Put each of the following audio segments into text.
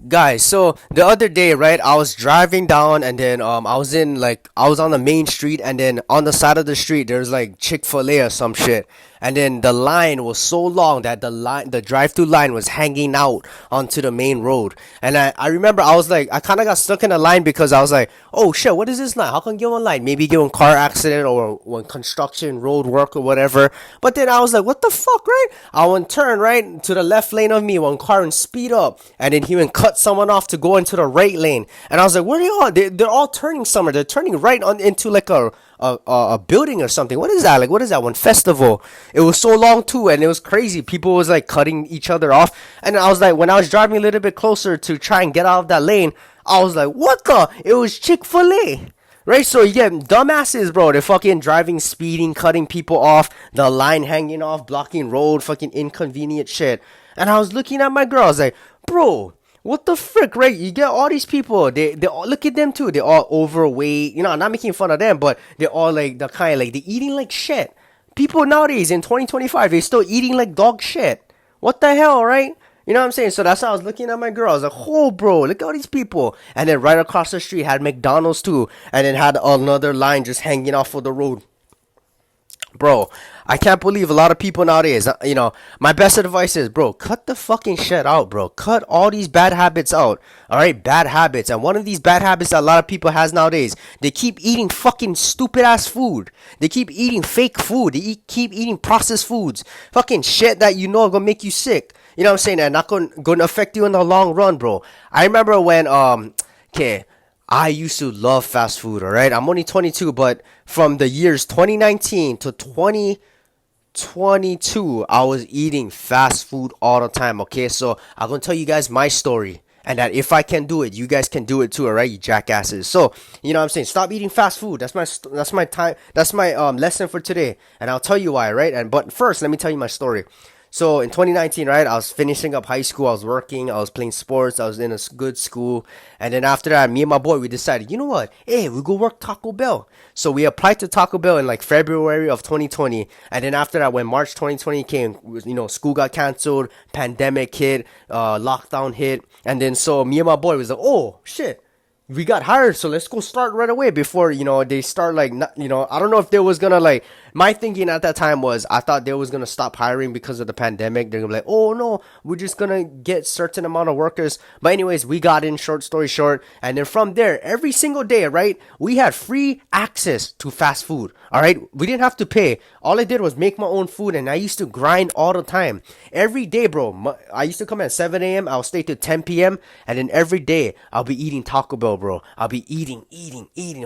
Guys, so the other day, right, I was driving down and then I was on the main street and then on the side of the street there's like Chick-fil-A or some shit. And then the line was so long that the drive-through line was hanging out onto the main road. And I remember I was like I kind of got stuck in the line because I was like, "Oh shit, what is this line? How come you on line? Maybe get in car accident or when construction, road work or whatever." But then I was like, "What the fuck, right?" I went turn right to the left lane of me, one car and speed up, and then he went cut someone off to go into the right lane. And I was like, "Where are you all? They're all turning somewhere. They're turning right on into like a building or something. What is that? Like, what is that one festival?" It was so long too, and it was crazy. People was like cutting each other off, and I was like, when I was driving a little bit closer to try and get out of that lane, I was like, "What the?" It was Chick-fil-A. Right, so you get dumbasses, bro. They're fucking driving, speeding, cutting people off, the line hanging off, blocking road, fucking inconvenient shit. And I was looking at my girl, I was like, bro, what the frick, right? You get all these people, they all, look at them too. They're all overweight. I'm not making fun of them, but they're all like the kind, like, they're eating like shit. People nowadays in 2025, they're still eating like dog shit. What the hell, right? You know what I'm saying? So that's how I was looking at my girl. I was like, oh, bro, look at all these people. And then right across the street had McDonald's too. And then had another line just hanging off of the road. Bro, I can't believe a lot of people nowadays, my best advice is, bro, cut the fucking shit out, bro. Cut all these bad habits out. All right, bad habits. And one of these bad habits that a lot of people has nowadays, they keep eating fucking stupid ass food. They keep eating fake food. Keep eating processed foods. Fucking shit that you know are gonna make you sick. You know what I'm saying? And not gonna affect you in the long run, bro. I remember when okay, I used to love fast food, all right? I'm only 22, but from the years 2019 to 2022, I was eating fast food all the time, okay? So I'm going to tell you guys my story. And that if I can do it, you guys can do it too, all right, you jackasses. So, you know what I'm saying? Stop eating fast food. That's my time. That's my lesson for today. And I'll tell you why, right? But first, let me tell you my story. So in 2019, right, I was finishing up high school. I was working. I was playing sports. I was in a good school. And then after that, me and my boy, we decided, you know what? Hey, we go work Taco Bell. So we applied to Taco Bell in like February of 2020. And then after that, when March 2020 came, school got canceled, pandemic hit, lockdown hit. And then so me and my boy was like, oh, shit, we got hired, so let's go start right away before they start like not, I don't know if they was gonna like, my thinking at that time was I thought they was gonna stop hiring because of the pandemic. They're gonna be like, oh no, we're just gonna get certain amount of workers. But anyways, we got in, short story short, and then from there every single day, right, we had free access to fast food. All right, we didn't have to pay. All I did was make my own food, and I used to grind all the time every day, bro. I used to come at 7 a.m. I'll stay to 10 p.m. and then every day I'll be eating Taco Bell, bro. I'll be eating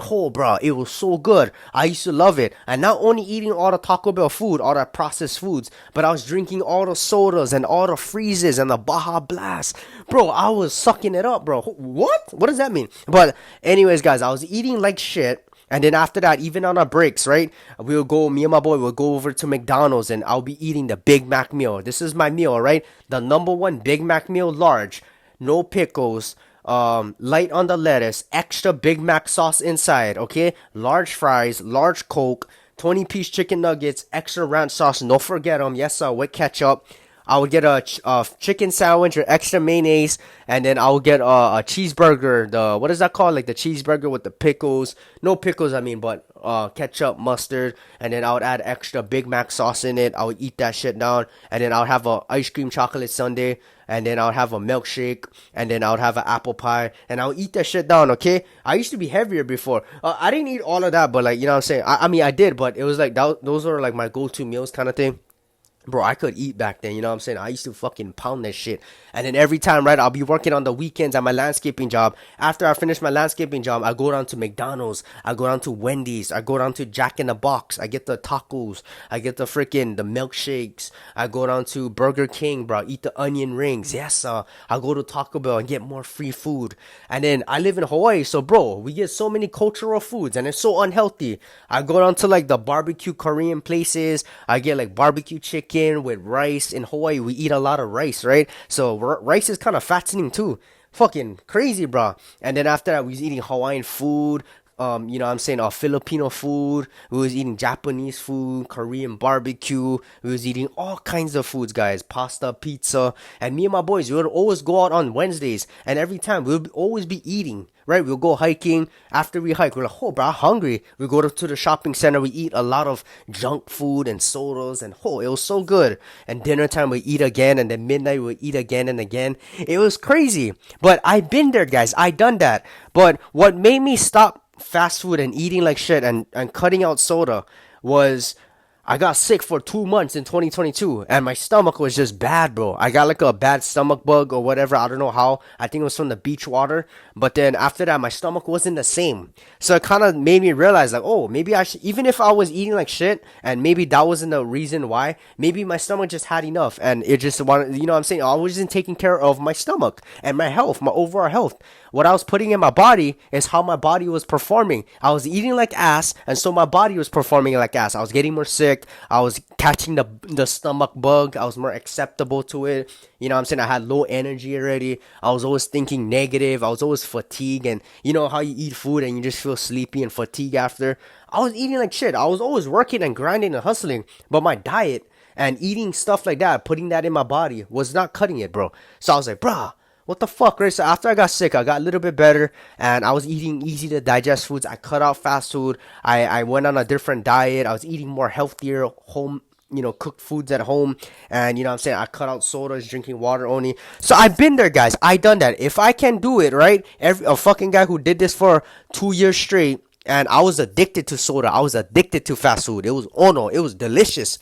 whole, bro. It was so good. I used to love it. And not only eating all the Taco Bell food, all the processed foods, but I was drinking all the sodas and all the freezes and the Baja Blast. Bro, I was sucking it up, bro. What does that mean? But anyways, guys, I was eating like shit. And then after that, even on our breaks, right, me and my boy will go over to McDonald's and I'll be eating the Big Mac meal. This is my meal, right? The number one Big Mac meal, large, no pickles, light on the lettuce, extra Big Mac sauce inside, okay? Large fries, large Coke, 20-piece chicken nuggets, extra ranch sauce, don't forget them, yes sir, with ketchup. I would get a chicken sandwich or extra mayonnaise, and then I would get a cheeseburger. What is that called? Like the cheeseburger with the pickles. No pickles, I mean, but ketchup, mustard, and then I would add extra Big Mac sauce in it. I would eat that shit down, and then I would have a ice cream chocolate sundae, and then I would have a milkshake, and then I would have an apple pie, and I would eat that shit down, okay? I used to be heavier before. I didn't eat all of that, but like, you know what I'm saying? I mean, I did, but it was like, those were like my go-to meals kind of thing. Bro, I could eat back then, you know what I'm saying? I used to fucking pound that shit. And then every time, right, I'll be working on the weekends at my landscaping job. After I finish my landscaping job, I go down to McDonald's. I go down to Wendy's. I go down to Jack in the Box. I get the tacos. I get the milkshakes. I go down to Burger King, bro. Eat the onion rings. Yes, I go to Taco Bell and get more free food. And then I live in Hawaii, so bro, we get so many cultural foods and it's so unhealthy. I go down to like the barbecue Korean places. I get like barbecue chicken with rice. In Hawaii, we eat a lot of rice, right? So rice is kind of fattening too. Fucking crazy, bro. And then after that, we was eating Hawaiian food, you know what I'm saying, Filipino food. We was eating Japanese food, Korean barbecue. We was eating all kinds of foods, guys. Pasta, pizza. And me and my boys, we would always go out on Wednesdays. And every time, we would always be eating, right? We'll go hiking. After we hike, we're like, oh, bro, I'm hungry. We go to the shopping center. We eat a lot of junk food and sodas. And, oh, it was so good. And dinner time, we eat again. And then midnight, we eat again and again. It was crazy. But I've been there, guys. I done that. But what made me stop fast food and eating like shit and cutting out soda was I got sick for 2 months in 2022 and my stomach was just bad, bro. I got like a bad stomach bug or whatever. I don't know how. I think it was from the beach water. But then after that, my stomach wasn't the same. So it kind of made me realize like, oh, maybe I should, even if I was eating like shit and maybe that wasn't the reason why, maybe my stomach just had enough and it just wanted, you know what I'm saying? I wasn't taking care of my stomach and my health, my overall health. What I was putting in my body is how my body was performing. I was eating like ass, and so my body was performing like ass. I was getting more sick. I was catching the stomach bug. I was more acceptable to it. You know what I'm saying? I had low energy already. I was always thinking negative. I was always fatigued. And you know how you eat food and you just feel sleepy and fatigued after? I was eating like shit. I was always working and grinding and hustling. But my diet and eating stuff like that, putting that in my body, was not cutting it, bro. So I was like, bruh, what the fuck, right? So after I got sick, I got a little bit better and I was eating easy to digest foods. I cut out fast food. I went on a different diet. I was eating more healthier home, you know, cooked foods at home. And you know what I'm saying? I cut out sodas, drinking water only. So I've been there, guys. I done that. If I can do it, right? A fucking guy who did this for 2 years straight and I was addicted to soda. I was addicted to fast food. It was, oh no, it was delicious.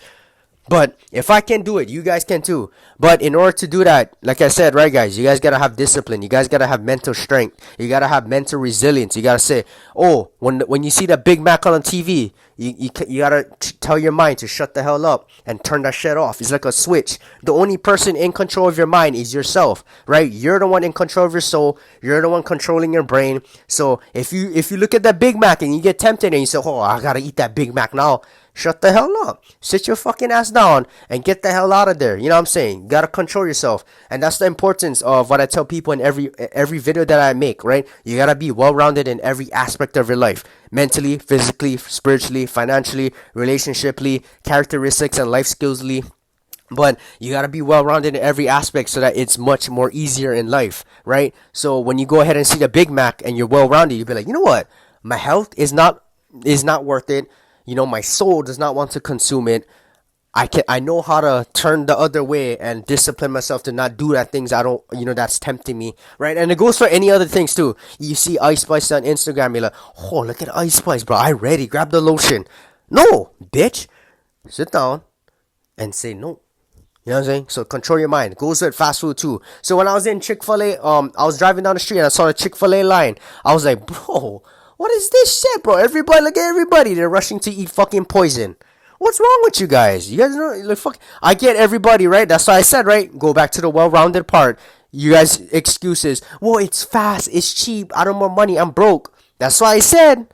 But if I can do it, you guys can too. But in order to do that, like I said, right, guys, you guys gotta have discipline. You guys gotta have mental strength. You gotta have mental resilience. You gotta say, oh, when you see the Big Mac on TV, you gotta tell your mind to shut the hell up and turn that shit off. It's like a switch. The only person in control of your mind is yourself, right? You're the one in control of your soul. You're the one controlling your brain. So if you look at that Big Mac and you get tempted and you say, oh, I gotta eat that Big Mac now. Shut the hell up. Sit your fucking ass down and get the hell out of there. You know what I'm saying? You gotta control yourself. And that's the importance of what I tell people in every video that I make, right? You gotta be well-rounded in every aspect of your life. Mentally, physically, spiritually, financially, relationshiply, characteristics and life skillsly. But you gotta be well-rounded in every aspect so that it's much more easier in life, right? So when you go ahead and see the Big Mac and you're well-rounded, you'll be like, you know what? My health is not worth it. You know, my soul does not want to consume it. I know how to turn the other way and discipline myself to not do that things I don't, you know, that's tempting me, right? And it goes for any other things too. You see Ice Spice on Instagram, you're like, oh, look at Ice Spice, bro. I ready. Grab the lotion. No, bitch. Sit down and say no. You know what I'm saying? So control your mind. Goes with fast food too. So when I was in Chick-fil-A, I was driving down the street and I saw the Chick-fil-A line. I was like, bro, what is this shit, bro? Everybody, look at everybody. They're rushing to eat fucking poison. What's wrong with you guys? You guys know, like, fuck. I get everybody, right? That's what I said, right? Go back to the well-rounded part. You guys, excuses. Well, it's fast. It's cheap. I don't want money. I'm broke. That's why I said,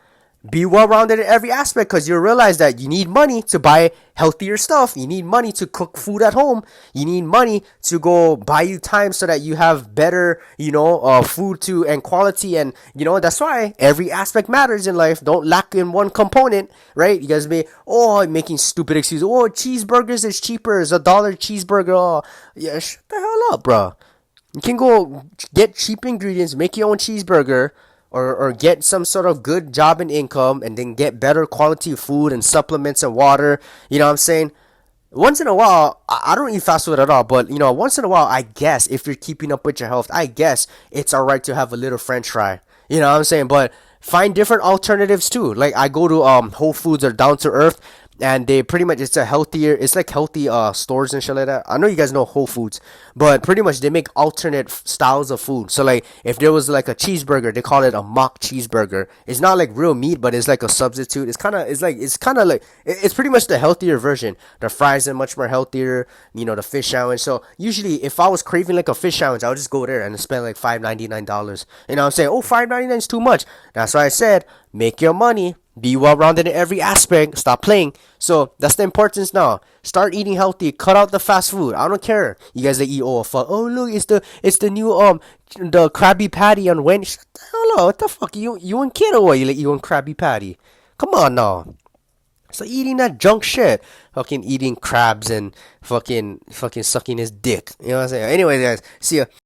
be well-rounded in every aspect because you realize that you need money to buy healthier stuff. You need money to cook food at home. You need money to go buy you time so that you have better, you know, food to and quality. And, you know, that's why every aspect matters in life. Don't lack in one component, right? You guys be, oh, making stupid excuses. Oh, cheeseburgers is cheaper. It's $1 cheeseburger. Oh, yeah, shut the hell up, bro. You can go get cheap ingredients, make your own cheeseburger. Or get some sort of good job and income and then get better quality food and supplements and water. You know what I'm saying? Once in a while, I don't eat fast food at all, but, you know, once in a while, I guess if you're keeping up with your health, I guess it's all right to have a little French fry. You know what I'm saying? But find different alternatives too. Like I go to Whole Foods or Down to Earth, and they pretty much it's like healthy stores and shit like that. I know you guys know Whole Foods, but pretty much they make alternate styles of food. So like if there was like a cheeseburger, they call it a mock cheeseburger. It's not like real meat, but it's like a substitute. It's pretty much the healthier version. The fries are much more healthier. You know, the fish sandwich. So usually if I was craving like a fish sandwich, I would just go there and spend like $5.99. You know what I'm saying? Oh, $5.99 is too much. That's why I said make your money. Be well-rounded in every aspect. Stop playing. So that's the importance now. Start eating healthy. Cut out the fast food. I don't care. You guys that eat fuck. Oh look, it's the new the Krabby Patty on Wednesday. Shut the hell up. What the fuck? You and kid or what? You like you and Krabby Patty? Come on now. So eating that junk shit. Fucking eating crabs and fucking sucking his dick. You know what I'm saying? Anyways, guys, see ya.